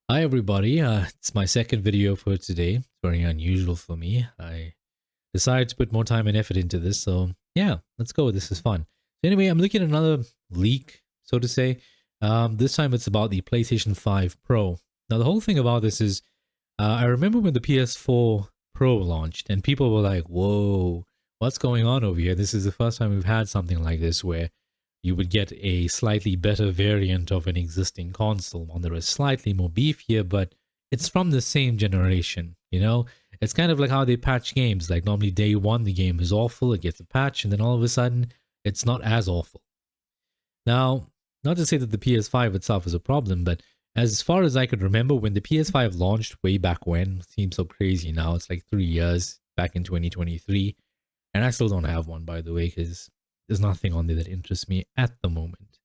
Hi everybody, it's my second video for today. It's very unusual for me. I decided to put more time and effort into this, so yeah, let's go. This is fun. So anyway, I'm looking at another leak, so to say. This time it's about the PlayStation 5 Pro. Now the whole thing about this is, I remember when the PS4 Pro launched and people were like, whoa, what's going on over here? This is the first time we've had something like this where you would get a slightly better variant of an existing console, one that is slightly more beefier, but it's from the same generation, you know? It's kind of like how they patch games. Like normally day one, the game is awful, it gets a patch, and then all of a sudden, it's not as awful. Now, not to say that the PS5 itself is a problem, but as far as I could remember, when the PS5 launched way back when, it seems so crazy now, it's like 3 years back in 2023, and I still don't have one, by the way, because there's nothing on there that interests me at the moment.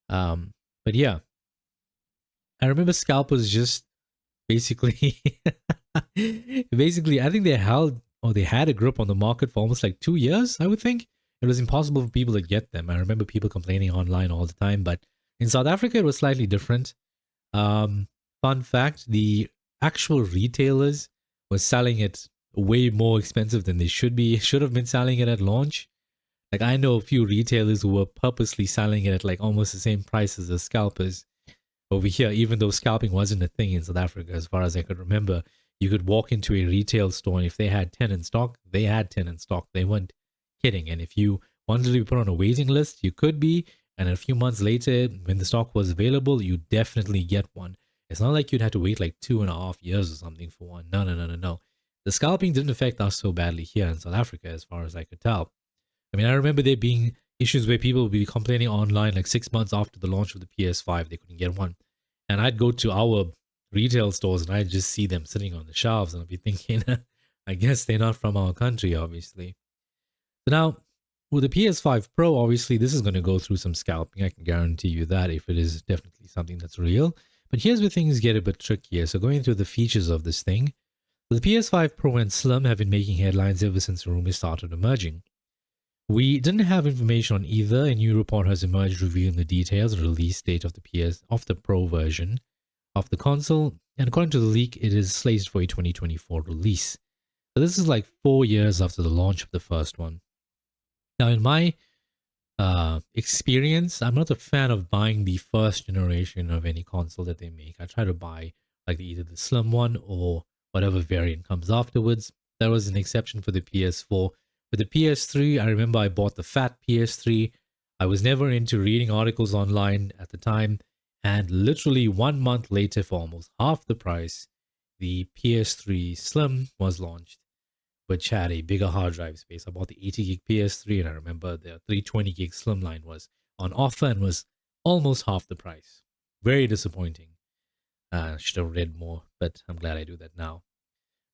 But yeah, I remember scalpers just basically, basically, I think they held or they had a grip on the market for almost like 2 years. I would think it was impossible for people to get them. I remember people complaining online all the time, but in South Africa it was slightly different. Fun fact: the actual retailers were selling it way more expensive than they should have been selling it at launch. Like I know a few retailers who were purposely selling it at like almost the same price as the scalpers over here, even though scalping wasn't a thing in South Africa, as far as I could remember. You could walk into a retail store and if they had 10 in stock, they had 10 in stock. They weren't kidding. And if you wanted to be put on a waiting list, you could be. And a few months later, when the stock was available, you definitely get one. It's not like you'd have to wait like 2.5 years or something for one. No, no, no, no, no. The scalping didn't affect us so badly here in South Africa, as far as I could tell. I mean, I remember there being issues where people would be complaining online like 6 months after the launch of the PS5, they couldn't get one. And I'd go to our retail stores and I'd just see them sitting on the shelves and I'd be thinking, I guess they're not from our country, obviously. So now, with the PS5 Pro, obviously, this is going to go through some scalping. I can guarantee you that if it is definitely something that's real. But here's where things get a bit trickier. So, going through the features of this thing, the PS5 Pro and Slim have been making headlines ever since the rumors started emerging. We didn't have information on either. A new report has emerged revealing the details and release date of the Pro version of the console, and according to the leak, it is slated for a 2024 release. So this is like 4 years after the launch of the first one. Now, in my experience, I'm not a fan of buying the first generation of any console that they make. I try to buy like either the slim one or whatever variant comes afterwards. There was an exception for the PS4. With the PS3, I remember I bought the fat PS3. I was never into reading articles online at the time, and literally 1 month later, for almost half the price, the PS3 Slim was launched, which had a bigger hard drive space. I bought the 80 gig PS3, and I remember the 320 gig Slimline was on offer and was almost half the price. Very disappointing. I should have read more, but I'm glad I do that now.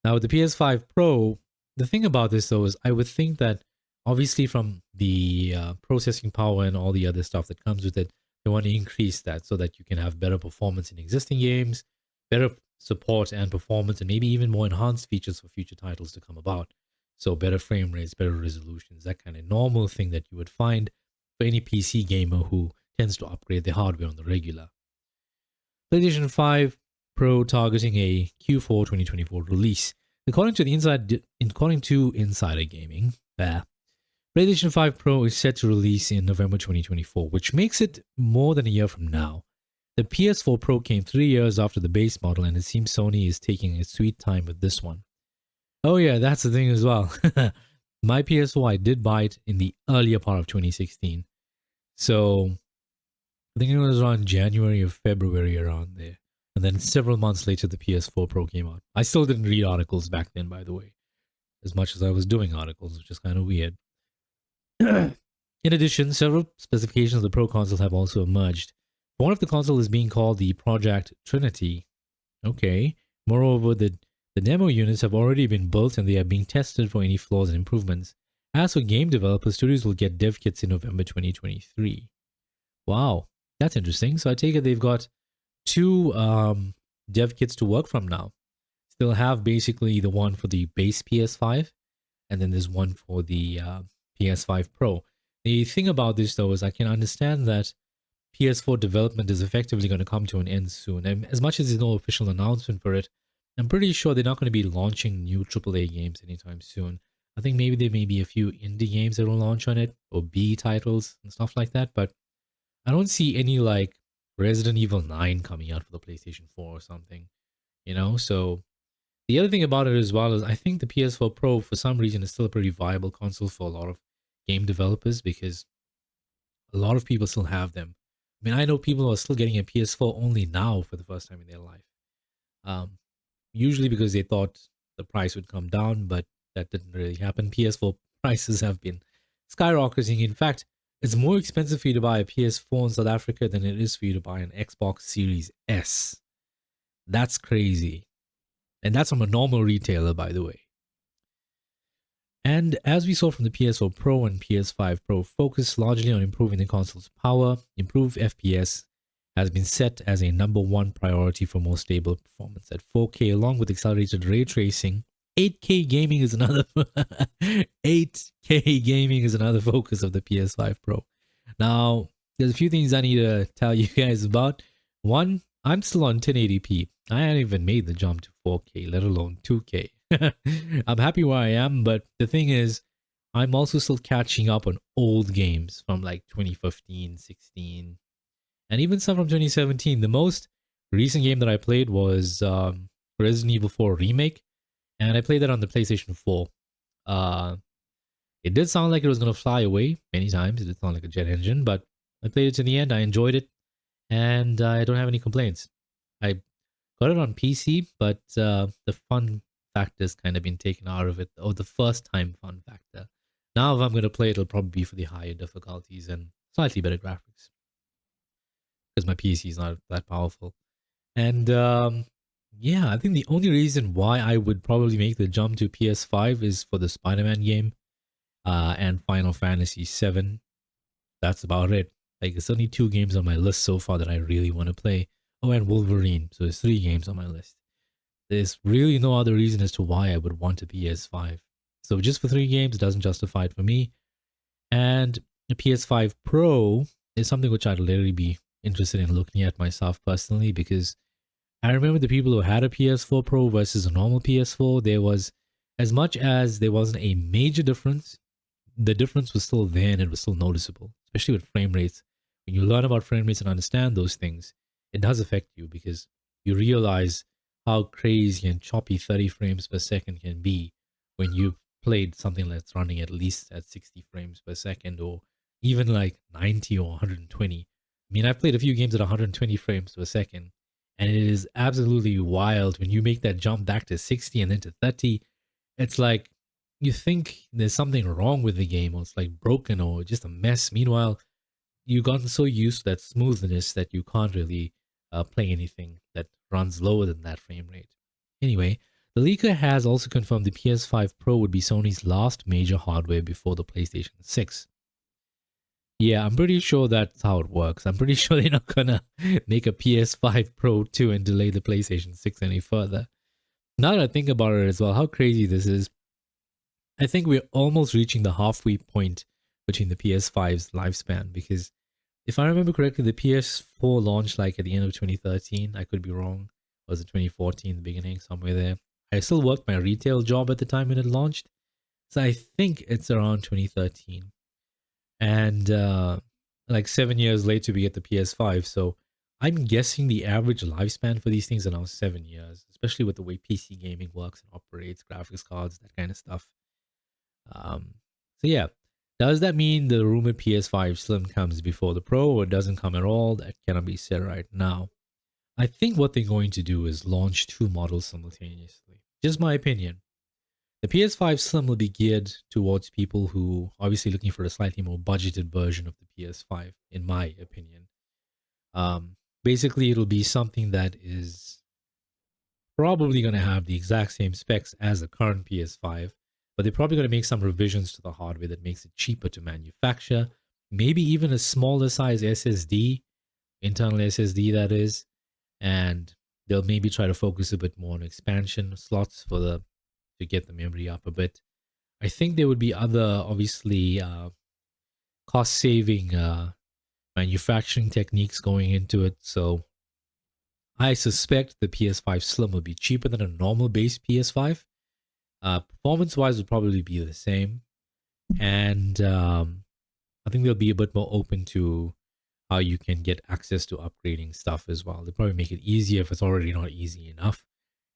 Now, with the PS5 Pro, the thing about this though is I would think that obviously from the processing power and all the other stuff that comes with it, they want to increase that so that you can have better performance in existing games, better support and performance, and maybe even more enhanced features for future titles to come about. So better frame rates, better resolutions, that kind of normal thing that you would find for any PC gamer who tends to upgrade their hardware on the regular. PlayStation 5 Pro targeting a Q4 2024 release. According to Insider Gaming, PlayStation 5 Pro is set to release in November 2024, which makes it more than a year from now. The PS4 Pro came 3 years after the base model, and it seems Sony is taking its sweet time with this one. Oh yeah, that's the thing as well. My PS4, I did buy it in the earlier part of 2016. So I think it was around January or February around there. And then several months later, the PS4 Pro came out. I still didn't read articles back then, by the way, as much as I was doing articles, which is kind of weird. In addition, several specifications of the Pro console have also emerged. One of the console is being called the Project Trinity. Okay. Moreover, the demo units have already been built and they are being tested for any flaws and improvements. As for game developers, studios will get dev kits in November 2023. Wow, that's interesting. So I take it they've got two dev kits to work from now. They'll have basically the one for the base PS5, and then there's one for the PS5 Pro. The thing about this though is I can understand that PS4 development is effectively going to come to an end soon. And as much as there's no official announcement for it, I'm pretty sure they're not going to be launching new AAA games anytime soon. I think maybe there may be a few indie games that will launch on it, or B titles and stuff like that, but I don't see any like Resident Evil 9 coming out for the PlayStation 4 or something, you know? So the other thing about it as well is I think the PS4 Pro, for some reason, is still a pretty viable console for a lot of game developers because a lot of people still have them. I mean, I know people who are still getting a PS4 only now for the first time in their life. Um, Usually because they thought the price would come down, but that didn't really happen. PS4 prices have been skyrocketing. In fact, it's more expensive for you to buy a PS4 in South Africa than it is for you to buy an Xbox Series S. That's crazy. And that's from a normal retailer, by the way. And as we saw from the PS4 Pro and PS5 Pro, focus largely on improving the console's power. Improved FPS has been set as a number one priority for more stable performance at 4K, along with accelerated ray tracing. 8K gaming is another 8K gaming is another focus of the PS5 Pro. Now, there's a few things I need to tell you guys about. One, I'm still on 1080p. I haven't even made the jump to 4K, let alone 2K. I'm happy where I am, but the thing is, I'm also still catching up on old games from like 2015, 16, and even some from 2017. The most recent game that I played was Resident Evil 4 Remake, and I played that on the PlayStation 4. It did sound like it was going to fly away many times. It did sound like a jet engine, but I played it to the end. I enjoyed it, and I don't have any complaints. I got it on PC, but the fun factor's kind of been taken out of it, or the first time fun factor. Now, if I'm going to play it, it'll probably be for the higher difficulties and slightly better graphics because my PC is not that powerful. And yeah, I think the only reason why I would probably make the jump to PS5 is for the Spider-Man game and Final Fantasy VII. That's about it. Like, there's only 2 games on my list so far that I really want to play. Oh, and Wolverine. So there's 3 games on my list. There's really no other reason as to why I would want a PS5. So just for 3 games doesn't justify it for me. And the PS5 Pro is something which I'd literally be interested in looking at myself personally, because I remember the people who had a PS4 Pro versus a normal PS4, there was, as much as there wasn't a major difference, the difference was still there and it was still noticeable, especially with frame rates. When you learn about frame rates and understand those things, it does affect you because you realize how crazy and choppy 30 frames per second can be when you played something that's running at least at 60 frames per second, or even like 90 or 120. I mean, I've played a few games at 120 frames per second, and it is absolutely wild when you make that jump back to 60 and then to 30. It's like you think there's something wrong with the game, or it's like broken or just a mess. Meanwhile, you've gotten so used to that smoothness that you can't really play anything that runs lower than that frame rate. Anyway, the leaker has also confirmed the PS5 Pro would be Sony's last major hardware before the PlayStation 6. Yeah, I'm pretty sure that's how it works. I'm pretty sure they're not gonna make a PS5 Pro 2 and delay the PlayStation 6 any further. Now that I think about it as well, how crazy this is, I think we're almost reaching the halfway point between the PS5's lifespan, because if I remember correctly, the PS4 launched like at the end of 2013. I could be wrong. Was it 2014, the beginning, somewhere there? I still worked my retail job at the time when it launched, so I think it's around 2013. And like 7 years later, we get the PS5. So I'm guessing the average lifespan for these things are now 7 years, especially with the way PC gaming works and operates, graphics cards, that kind of stuff. So yeah, does that mean the rumored PS5 Slim comes before the Pro, or doesn't come at all? That cannot be said right now. I think what they're going to do is launch 2 models simultaneously. Just my opinion. The PS5 Slim will be geared towards people who are obviously looking for a slightly more budgeted version of the PS5, in my opinion. Basically, it'll be something that is probably going to have the exact same specs as the current PS5, but they're probably going to make some revisions to the hardware that makes it cheaper to manufacture. Maybe even a smaller size SSD, internal SSD that is, and they'll maybe try to focus a bit more on expansion slots to get the memory up a bit. I think there would be other, obviously, cost-saving manufacturing techniques going into it. So I suspect the PS5 Slim will be cheaper than a normal base PS5. Performance wise, would probably be the same. And I think they'll be a bit more open to how you can get access to upgrading stuff as well. They'll probably make it easier if it's already not easy enough.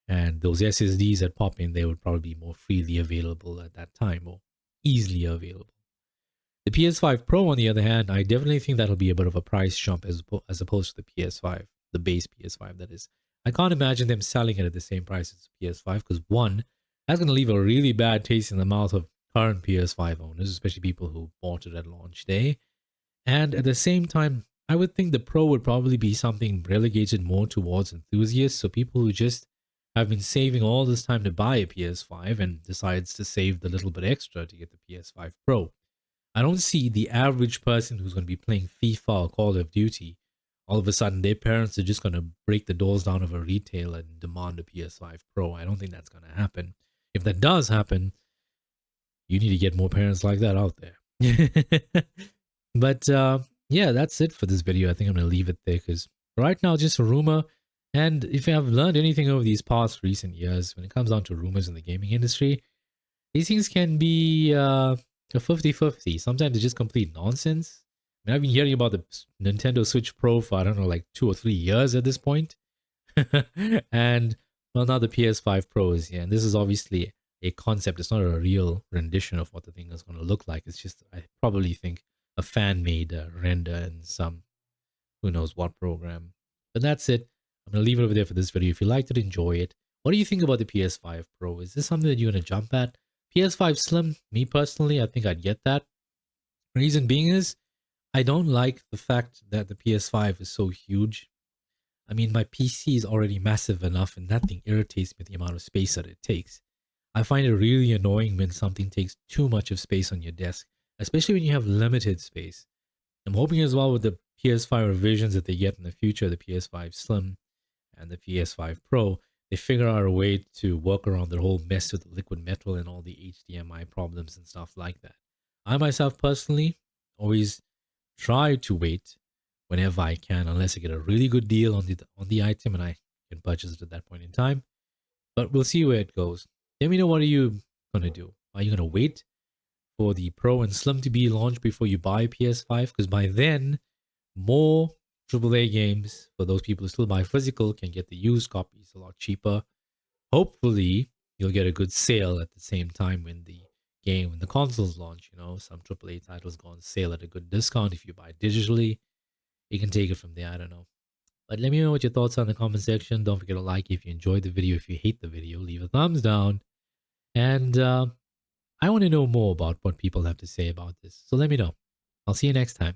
And those SSDs that pop in, they would probably be more freely available at that time or easily available. The PS5 Pro, on the other hand, I definitely think that'll be a bit of a price jump as opposed to the PS5, the base PS5, that is. I can't imagine them selling it at the same price as the PS5 because, one, that's going to leave a really bad taste in the mouth of current PS5 owners, especially people who bought it at launch day. And at the same time, I would think the Pro would probably be something relegated more towards enthusiasts. So people who just have been saving all this time to buy a PS5 and decides to save the little bit extra to get the PS5 Pro. I don't see the average person who's going to be playing FIFA or Call of Duty. All of a sudden, their parents are just going to break the doors down of a retailer and demand a PS5 Pro. I don't think that's going to happen. If that does happen, you need to get more parents like that out there. But yeah, that's it for this video. I think I'm going to leave it there because right now, just a rumor. And if I've learned anything over these past recent years, when it comes down to rumors in the gaming industry, these things can be a 50-50. Sometimes it's just complete nonsense. I mean, I've been hearing about the Nintendo Switch Pro for, I don't know, like 2 or 3 years at this point. And well, now the PS5 Pro is here. And this is obviously a concept. It's not a real rendition of what the thing is going to look like. It's just, I probably think, a fan-made render in some who knows what program. But that's it. I'm going to leave it over there for this video. If you liked it, enjoy it. What do you think about the PS5 Pro? Is this something that you're going to jump at? PS5 Slim, me personally, I think I'd get that. Reason being is, I don't like the fact that the PS5 is so huge. I mean, my PC is already massive enough and that thing irritates me with the amount of space that it takes. I find it really annoying when something takes too much of space on your desk, especially when you have limited space. I'm hoping as well with the PS5 revisions that they get in the future, the PS5 Slim and the PS5 Pro, they figure out a way to work around the whole mess with liquid metal and all the HDMI problems and stuff like that. I myself personally always try to wait whenever I can, unless I get a really good deal on the item and I can purchase it at that point in time. But we'll see where it goes. Let me know, what are you gonna do? Are you gonna wait for the Pro and Slim to be launched before you buy a PS5? Because by then, more AAA games for those people who still buy physical can get the used copies a lot cheaper. Hopefully, you'll get a good sale at the same time when the consoles launch. You know, some AAA titles go on sale at a good discount. If you buy digitally, you can take it from there. I don't know. But let me know what your thoughts are in the comment section. Don't forget to like if you enjoyed the video. If you hate the video, leave a thumbs down. And I want to know more about what people have to say about this. So let me know. I'll see you next time.